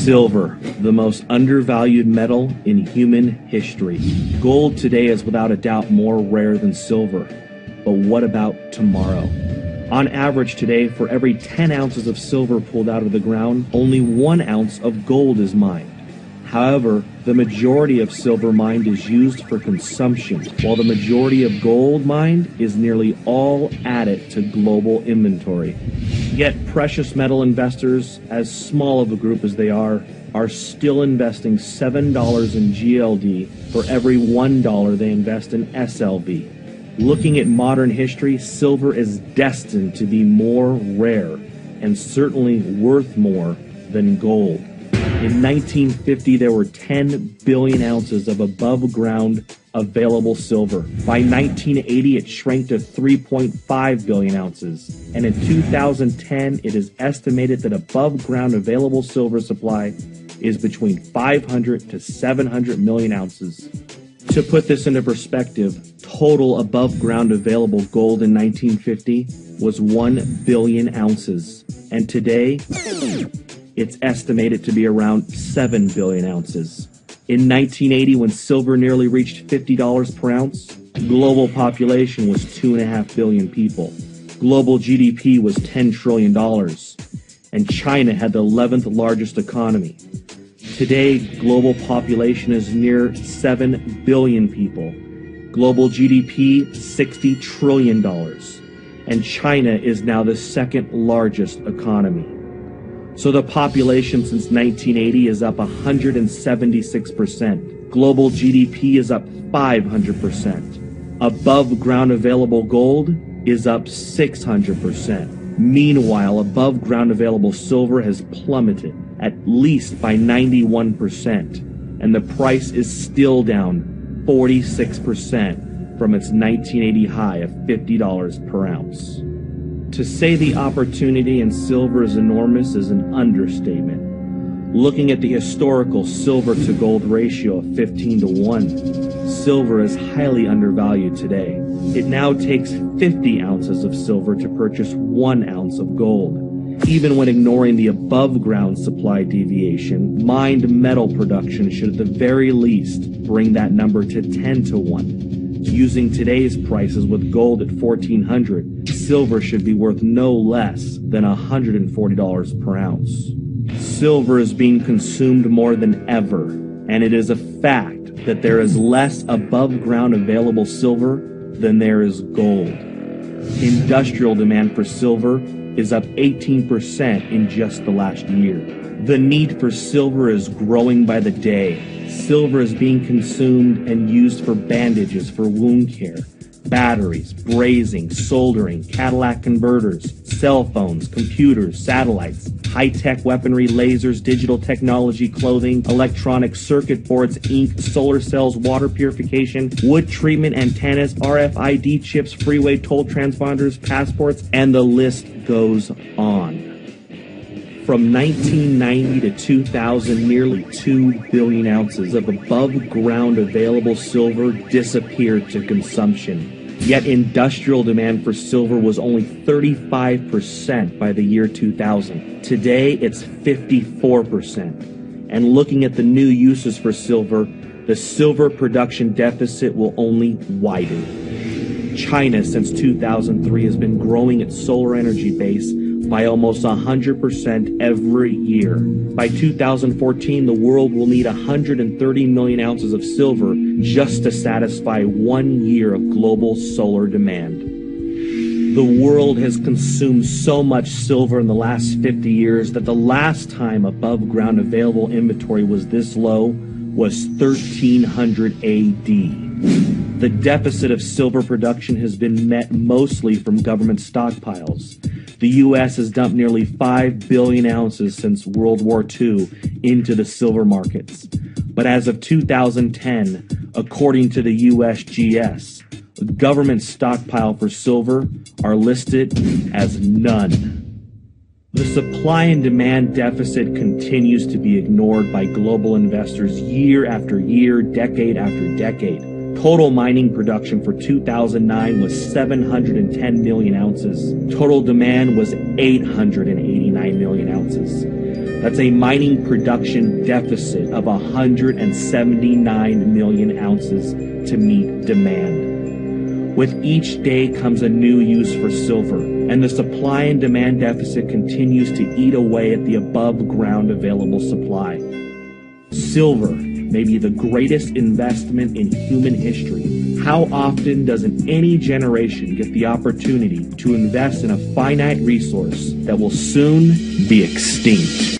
Silver, the most undervalued metal in human history. Gold today is without a doubt more rare than silver. But what about tomorrow? On average today, for every 10 ounces of silver pulled out of the ground, only 1 ounce of gold is mined. However, the majority of silver mined is used for consumption, while the majority of gold mined is nearly all added to global inventory. Yet precious metal investors, as small of a group as they are still investing $7 in GLD for every $1 they invest in SLV. Looking at modern history, silver is destined to be more rare and certainly worth more than gold. In 1950, there were 10 billion ounces of above-ground available silver. By 1980, it shrank to 3.5 billion ounces. And in 2010, it is estimated that above-ground available silver supply is between 500 to 700 million ounces. To put this into perspective, total above-ground available gold in 1950 was 1 billion ounces. And today, it's estimated to be around 7 billion ounces. In 1980, when silver nearly reached $50 per ounce, global population was 2.5 billion people. Global GDP was $10 trillion, and China had the 11th largest economy. Today, global population is near 7 billion people. Global GDP, $60 trillion, and China is now the second largest economy. So the population since 1980 is up 176%. Global GDP is up 500%. Above ground available gold is up 600%. Meanwhile, above ground available silver has plummeted at least by 91%. And the price is still down 46% from its 1980 high of $50 per ounce. To say the opportunity in silver is enormous is an understatement. Looking at the historical silver to gold ratio of 15 to 1, silver is highly undervalued today. It now takes 50 ounces of silver to purchase 1 ounce of gold. Even when ignoring the above ground supply deviation, mined metal production should at the very least bring that number to 10 to 1. Using today's prices with gold at $1,400, silver should be worth no less than $140 per ounce. Silver is being consumed more than ever, and it is a fact that there is less above ground available silver than there is gold. Industrial demand for silver is up 18% in just the last year. The need for silver is growing by the day. Silver is being consumed and used for bandages, for wound care, batteries, brazing, soldering, Cadillac converters, cell phones, computers, satellites, high-tech weaponry, lasers, digital technology, clothing, electronic circuit boards, ink, solar cells, water purification, wood treatment, antennas, RFID chips, freeway toll transponders, passports, and the list goes on. From 1990 to 2000, nearly 2 billion ounces of above-ground available silver disappeared to consumption. Yet industrial demand for silver was only 35% by the year 2000. Today, it's 54%. And looking at the new uses for silver, the silver production deficit will only widen. China, since 2003, has been growing its solar energy base by almost 100% every year. By 2014, the world will need 130 million ounces of silver just to satisfy 1 year of global solar demand. The world has consumed so much silver in the last 50 years that the last time above ground available inventory was this low was 1300 AD. The deficit of silver production has been met mostly from government stockpiles. The U.S. has dumped nearly 5 billion ounces since World War II into the silver markets. But as of 2010, according to the USGS, government stockpile for silver are listed as none. The supply and demand deficit continues to be ignored by global investors year after year, decade after decade. Total mining production for 2009 was 710 million ounces. Total demand was 889 million ounces. That's a mining production deficit of 179 million ounces to meet demand. With each day comes a new use for silver, and the supply and demand deficit continues to eat away at the above-ground available supply. Silver may be the greatest investment in human history. How often doesn't any generation get the opportunity to invest in a finite resource that will soon be extinct?